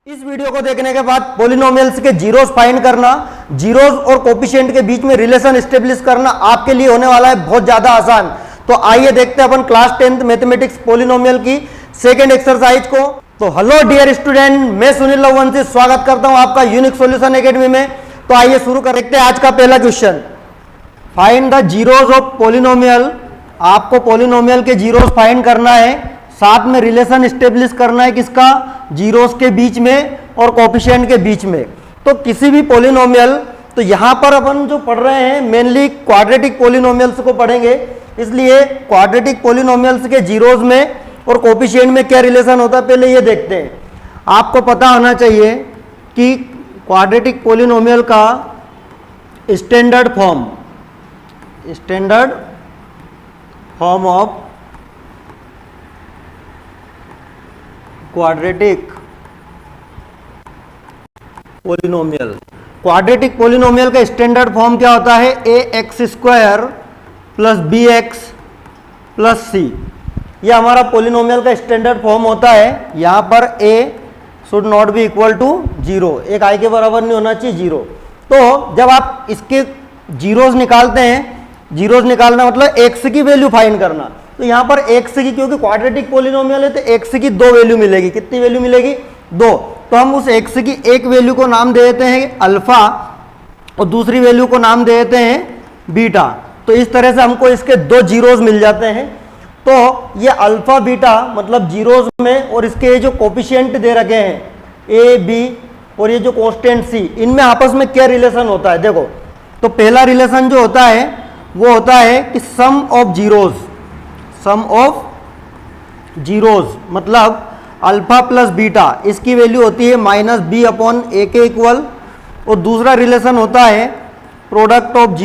इस वीडियो को देखने के बाद पॉलिनोमियल्स के जीरोस फाइंड करना, जीरोस और कोफिशिएंट के बीच में रिलेशन एस्टेब्लिश करना आपके लिए होने वाला है बहुत ज्यादा आसान। तो आइए देखते हैं अपन क्लास 10th मैथमेटिक्स पॉलिनोमियल की सेकंड एक्सरसाइज को। तो हेलो डियर स्टूडेंट, मैं सुनील लवंशी स्वागत करता हूं आपका यूनिक सॉल्यूशन एकेडमी में। तो आइए शुरू कर देखते हैं आज का पहला question. Find the zeros of polynomial. आपको पॉलिनोमियल के जीरोस फाइंड करना है, साथ में रिलेशन एस्टेब्लिश करना है किसका, जीरोस के बीच में और कोफिशिएंट के बीच में। तो किसी भी पॉलिनोमियल, तो यहां पर अपन जो पढ़ रहे हैं मेनली क्वाड्रेटिक पॉलिनोमियल्स को पढ़ेंगे, इसलिए क्वाड्रेटिक पॉलिनोमियल्स के जीरोस में और कोफिशिएंट में क्या रिलेशन होता है पहले ये देखते हैं। आपको पता होना चाहिए कि क्वाड्रेटिक पॉलिनोमियल का standard form of quadratic polynomial, quadratic polynomial का स्टैंडर्ड फॉर्म क्या होता है, a x square plus b x plus c. ये हमारा पॉलिनोमियल का स्टैंडर्ड फॉर्म होता है। यहां पर a should not be equal to zero, एक आई के बराबर नहीं होना चाहिए जीरो। तो जब आप इसके जीरोस निकालते हैं, जीरोस निकालना मतलब एक्स की वैल्यू फाइंड करना, तो यहां पर एक्स की, क्योंकि क्वाड्रेटिक पॉलिनोमियल है तो एक्स की दो वैल्यू मिलेगी। कितनी वैल्यू मिलेगी, दो। तो हम उस एक्स की एक वैल्यू को नाम दे देते हैं अल्फा और दूसरी वैल्यू को नाम दे देते हैं बीटा। तो इस तरह से हमको इसके दो जीरोस मिल जाते हैं। तो ये अल्फा बीटा मतलब जीरोस में, और इसके जो कोफिशिएंट दे रखे हैं ए बी और ये जो कांस्टेंट सी, इनमें आपस में क्या रिलेशन होता है देखो। तो पहला रिलेशन जो होता है वो होता है कि सम ऑफ जीरोस मतलब अल्फा प्लस बीटा, इसकी वैल्यू होती है माइनस बी अपॉन ए के इक्वल। और दूसरा रिलेशन होता है प्रोडक्ट ऑफ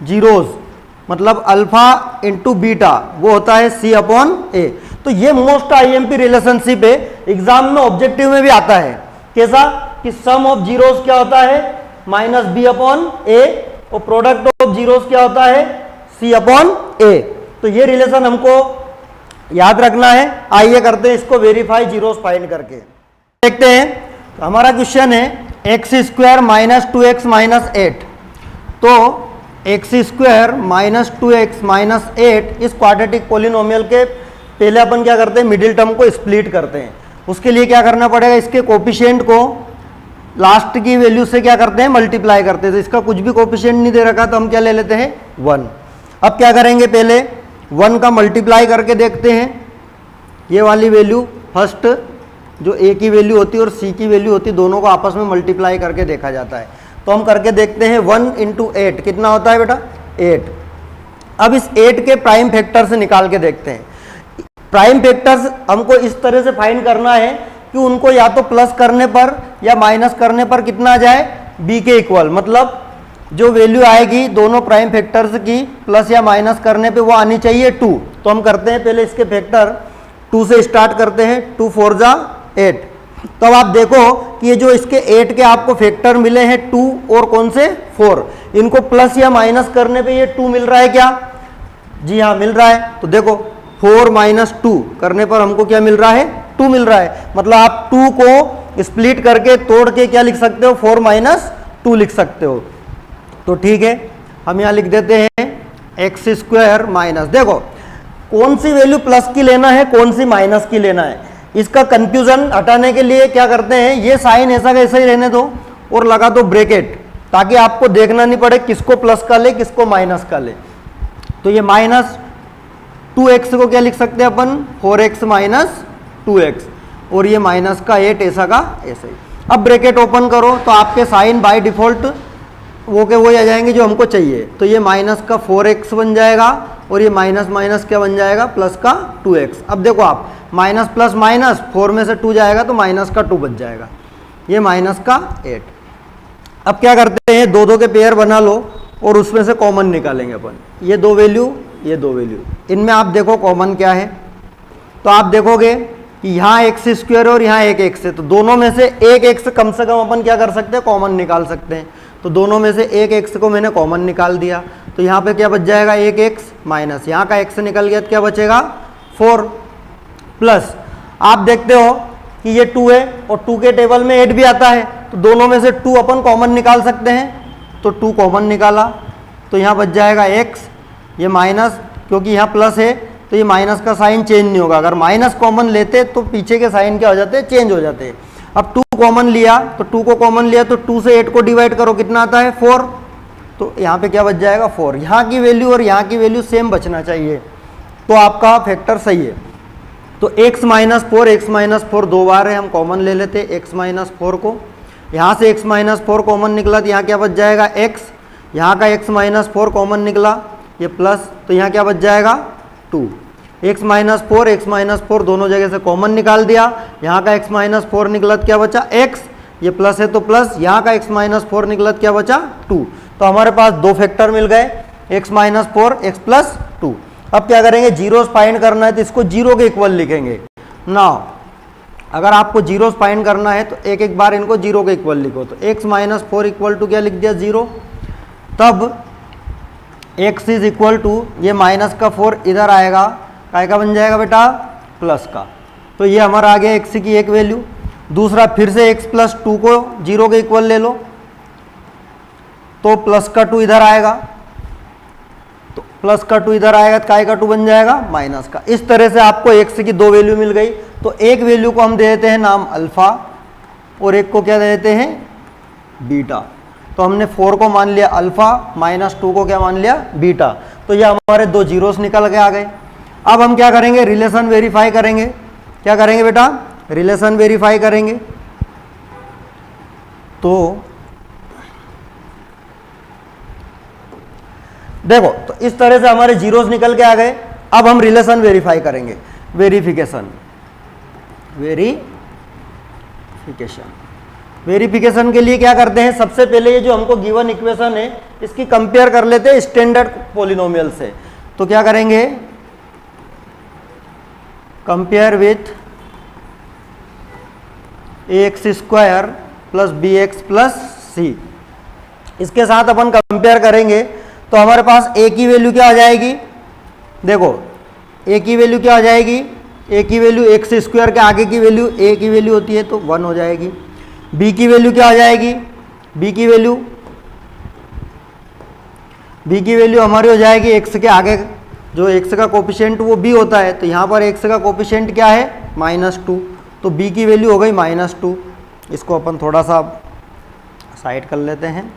जीरोस मतलब अल्फा इंटू बीटा, वो होता है सी अपॉन ए। तो ये मोस्ट आईएमपी रिलेशनशिप है, एग्जाम में ऑब्जेक्टिव में भी आता है। कैसा कि सम ऑफ जीरोस क्या होता है, माइनस बी अपॉन ए, और प्रोडक्ट ऑफ जीरोस क्या होता है, सी अपॉन ए। तो ये रिलेशन हमको याद रखना है। आइए करते हैं इसको वेरीफाई जीरोस फाइंड करके। देखते हैं, तो हमारा क्वेश्चन है x square minus two x minus eight. तो x square minus two x minus eight, इस क्वाड्रेटिक पॉलिनोमियल के पहले अपन क्या करते हैं, मिडिल टर्म को स्प्लिट करते हैं। उसके लिए क्या करना पड़ेगा, इसके कोफिशिएंट को लास्ट की वैल्यू से क्या करते हैं, मल्टीप्लाई करते हैं। तो इसका कुछ भी कोफिशिएंट नहीं दे रखा तो हम क्या ले लेते हैं, 1। अब क्या करेंगे, पहले 1 का मल्टीप्लाई करके देखते हैं। ये वाली वैल्यू फर्स्ट जो ए की वैल्यू होती है और सी की वैल्यू होती है, दोनों को आपस में मल्टीप्लाई करके देखा जाता है। तो हम करके देखते हैं 1 इंटू 8 कितना होता है बेटा, 8। अब इस 8 के प्राइम फैक्टर से निकाल के देखते हैं। प्राइम फैक्टर्स हमको इस तरह से फाइंड करना है कि उनको या तो प्लस करने पर या माइनस करने पर कितना आ जाए, बी के इक्वल। मतलब जो वैल्यू आएगी दोनों प्राइम फैक्टर्स की प्लस या माइनस करने पे वो आनी चाहिए 2। तो हम करते हैं पहले इसके फैक्टर 2 से स्टार्ट करते हैं, 2 4 जा 8। तो अब आप देखो कि ये जो इसके 8 के आपको फैक्टर मिले हैं 2 और कौन से 4, इनको प्लस या माइनस करने पे ये 2 मिल रहा है क्या, जी हाँ मिल रहा है। तो देखो 4 माइनस 2 करने पर हमको क्या मिल रहा है, 2 मिल रहा है। मतलब आप 2 को स्प्लिट करके तोड़ के क्या लिख सकते हो, 4 माइनस 2 लिख सकते हो। तो ठीक है, हम यहाँ लिख देते हैं एक्स स्क्वायर माइनस, देखो कौन सी वैल्यू प्लस की लेना है कौन सी माइनस की लेना है, इसका कंफ्यूजन हटाने के लिए क्या करते हैं, ये साइन ऐसा का ऐसा ही रहने दो और लगा दो ब्रैकेट, ताकि आपको देखना नहीं पड़े किसको प्लस का ले किसको माइनस का ले। तो ये माइनस 2x को क्या लिख सकते हैं अपन, 4x माइनस 2x, और ये माइनस का 8 ऐसा का ऐसा ही। अब ब्रैकेट ओपन करो तो आपके साइन बाय डिफॉल्ट वो के वही आ जाएंगे जो हमको चाहिए। तो ये माइनस का 4x बन जाएगा और ये माइनस माइनस क्या बन जाएगा, प्लस का 2x। अब देखो आप माइनस प्लस माइनस 4 में से 2 जाएगा तो माइनस का 2 बच जाएगा, ये माइनस का 8। अब क्या करते हैं, दो के पेयर बना लो और उसमें से कॉमन निकालेंगे अपन। ये दो वैल्यू ये दो वैल्यू, इनमें आप देखो कॉमन क्या है। तो आप देखोगे कि यहाँ एक्स स्क्वायर और यहाँ एक एक्स है, तो दोनों में से एक एक्स कम से कम अपन क्या कर सकते हैं, कॉमन निकाल सकते हैं। तो दोनों में से एक एक्स को मैंने कॉमन निकाल दिया, तो यहाँ पे क्या बच जाएगा, एक एक्स माइनस यहाँ का एक्स निकल गया तो क्या बचेगा 4। प्लस आप देखते हो कि ये 2 है और 2 के टेबल में 8 भी आता है, तो दोनों में से 2 अपन कॉमन निकाल सकते हैं, तो 2 कॉमन निकाला तो यहाँ बच जाएगा x, ये माइनस, क्योंकि यहाँ प्लस है तो ये माइनस का साइन चेंज नहीं होगा, अगर माइनस कॉमन लेते तो पीछे के साइन क्या हो जाते, चेंज हो जाते। अब 2 कॉमन लिया तो 2 को कॉमन लिया तो 2 से 8 को डिवाइड करो, कितना आता है 4, तो यहाँ पे क्या बच जाएगा 4। यहाँ की वैल्यू और यहाँ की वैल्यू सेम बचना चाहिए, तो आपका फैक्टर सही है। तो x माइनस 4 2 बार है, हम कॉमन ले लेते x माइनस 4 को, यहाँ से x माइनस 4 कॉमन निकला तो यहाँ क्या बच जाएगा x, यहाँ का x माइनस 4 कॉमन निकला ये प्लस, तो यहाँ क्या बच जाएगा 2। x माइनस 4 दोनों जगह से कॉमन निकाल दिया, यहाँ का x माइनस 4 निकला तो क्या बचा x, ये प्लस है तो प्लस, यहाँ का x माइनस 4 निकला तो क्या बचा 2। तो हमारे पास दो फैक्टर मिल गए, x माइनस 4 x प्लस 2। अब क्या करेंगे, जीरोस फाइंड करना है तो इसको जीरो के इक्वल लिखेंगे ना। अगर आपको जीरोस फाइंड करना है तो एक एक बार इनको जीरो के इक्वल लिखो, तो x माइनस 4 इक्वल टू क्या लिख दिया 0, तब x इज इक्वल टू ये माइनस का 4 इधर आएगा, काय का बन जाएगा बेटा प्लस का, तो ये हमारा आ गया x की एक वैल्यू। दूसरा फिर से x प्लस 2 को जीरो के इक्वल ले लो, तो प्लस का 2 इधर आएगा, तो प्लस का 2 इधर आएगा तो काय का 2 बन जाएगा माइनस का। इस तरह से आपको x की दो वैल्यू मिल गई, तो एक वैल्यू को हम दे देते हैं नाम अल्फा और एक को क्या दे देते हैं बीटा। तो हमने 4 को मान लिया अल्फा, माइनस 2 को क्या मान लिया बीटा, तो ये हमारे दो जीरोस निकल के आ गए। अब हम क्या करेंगे, रिलेशन वेरीफाई करेंगे। क्या करेंगे बेटा, रिलेशन वेरीफाई करेंगे। तो देखो, तो इस तरह से हमारे जीरोस निकल के आ गए। अब हम रिलेशन वेरीफाई करेंगे, वेरिफिकेशन के लिए क्या करते हैं, सबसे पहले ये जो हमको गिवन इक्वेशन है इसकी कंपेयर कर लेते हैं स्टैंडर्ड पॉलिनोमियल से। तो क्या करेंगे, compare with ax square plus b x plus c, इसके साथ अपन कंपेयर करेंगे तो हमारे पास a की वैल्यू क्या आ जाएगी, देखो a की वैल्यू क्या आ जाएगी, a की वैल्यू एक्स स्क्वायर के आगे की वैल्यू a की वैल्यू होती है तो 1 हो जाएगी। b की वैल्यू क्या आ जाएगी, b की वैल्यू हमारी हो जाएगी x के आगे जो x का कोफिशिएंट वो b होता है, तो यहाँ पर x का कोफिशिएंट क्या है -2, तो b की वैल्यू हो गई -2। इसको अपन थोड़ा सा साइड कर लेते हैं,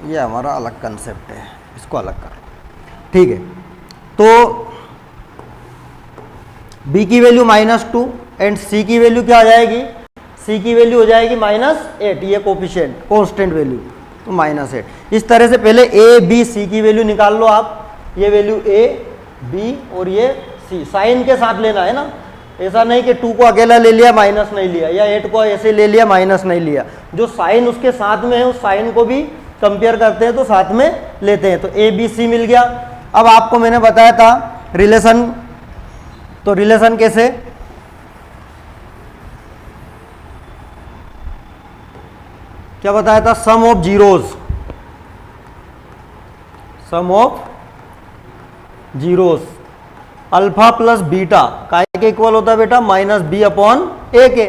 ये हमारा अलग कंसेप्ट है, इसको अलग कर, ठीक है। तो b की वैल्यू -2 एंड c की वैल्यू क्या आ जाएगी, c की वैल्यू हो जाएगी -8, ये कोफिशिएंट कांस्टेंट वैल्यू तो -8। इस तरह से पहले a b c की वैल्यू निकाल लो आप, ये वैल्यू a b और ये c, साइन के साथ लेना है ना, ऐसा नहीं कि 2 को अकेला ले लिया माइनस नहीं लिया, या 8 को ऐसे ले लिया माइनस नहीं लिया, जो साइन उसके साथ में है उस साइन को भी कंपेयर करते हैं तो साथ में लेते हैं। तो a b c मिल गया। अब आपको मैंने बताया था रिलेशन, तो रिलेशन कैसे, क्या बताया था, sum of zeros alpha plus beta काय के इक्वल होता है बेटा -b/a के।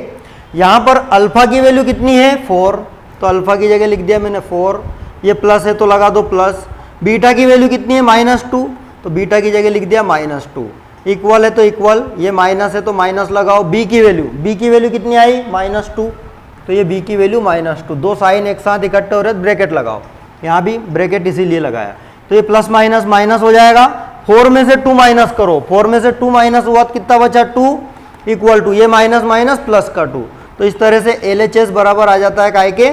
यहां पर अल्फा की वैल्यू कितनी है 4, तो अल्फा की जगह लिख दिया मैंने 4, ये प्लस है तो लगा दो प्लस। बीटा की वैल्यू कितनी है -2, तो बीटा की जगह लिख दिया -2। इक्वल है तो इक्वल, ये माइनस है तो माइनस लगाओ। b की वैल्यू कितनी आई -2, तो ये b की वैल्यू -2। दो साइन एक साथ इकट्ठे हो रहे ब्रैकेट लगाओ, यहाँ भी ब्रैकेट इसीलिए लगाया, तो ये प्लस माइनस माइनस हो जाएगा। 4 में से 2 माइनस करो, 4 में से 2 माइनस हुआ तो कितना बचा 2 इक्वल टू ये माइनस माइनस प्लस का 2। तो इस तरह से LHS बराबर आ जाता है काय के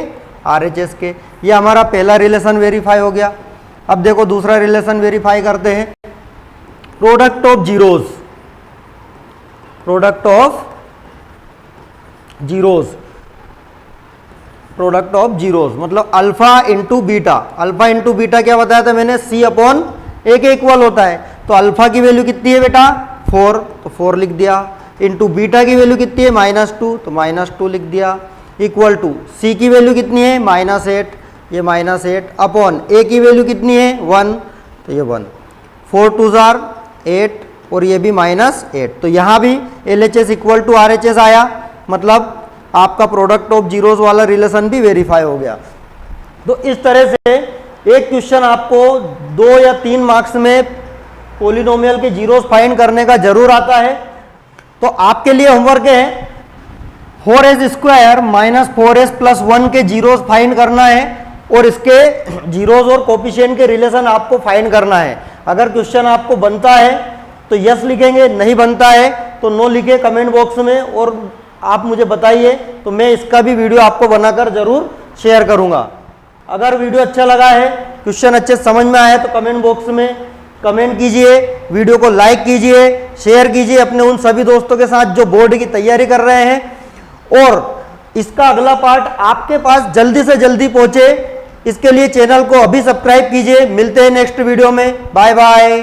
RHS के। ये हमारा पहला रिलेशन वेरीफाई हो गया। अब देखो दूसरा रिलेशन वेरीफाई करते हैं, प्रोडक्ट ऑफ जीरोस मतलब अल्फा इंटू बीटा क्या बताया था मैंने, C/A के इक्वल होता है। तो अल्फा की वैल्यू कितनी है बेटा 4, तो 4 लिख दिया, इंटू बीटा की वैल्यू कितनी है -2, तो -2 लिख दिया, इक्वल टू C की वैल्यू कितनी है -8, ये -8 अपॉन A की वैल्यू कितनी है 1, तो ये 1। 4 2 8, और ये भी -8। तो यहाँ भी LHS इक्वल टू RHS आया, मतलब आपका प्रोडक्ट ऑफ जीरोस वाला रिलेशन भी वेरीफाई हो गया। तो इस तरह से एक क्वेश्चन आपको 2 या 3 मार्क्स में पॉलिनोमियल के जीरोस फाइंड करने का जरूर आता है। तो आपके लिए होमवर्क है 4s² - 4s + 1 के जीरोस फाइंड करना है और इसके जीरोस और कोफिशिएंट के रिलेशन आपको फाइंड करना है। अगर क्वेश्चन आपको बनता है तो यस लिखेंगे, नहीं बनता है तो नो लिखे कमेंट बॉक्स में और आप मुझे बताइए, तो मैं इसका भी वीडियो आपको बनाकर जरूर शेयर करूंगा। अगर वीडियो अच्छा लगा है, क्वेश्चन अच्छे समझ में आए तो कमेंट बॉक्स में कमेंट कीजिए, वीडियो को लाइक कीजिए, शेयर कीजिए अपने उन सभी दोस्तों के साथ जो बोर्ड की तैयारी कर रहे हैं और इसका अगला पार्ट आपके पास जल्दी से जल्दी पहुंचे, इसके लिए चैनल को अभी सब्सक्राइब कीजिए। मिलते हैं नेक्स्ट वीडियो में, बाय बाय।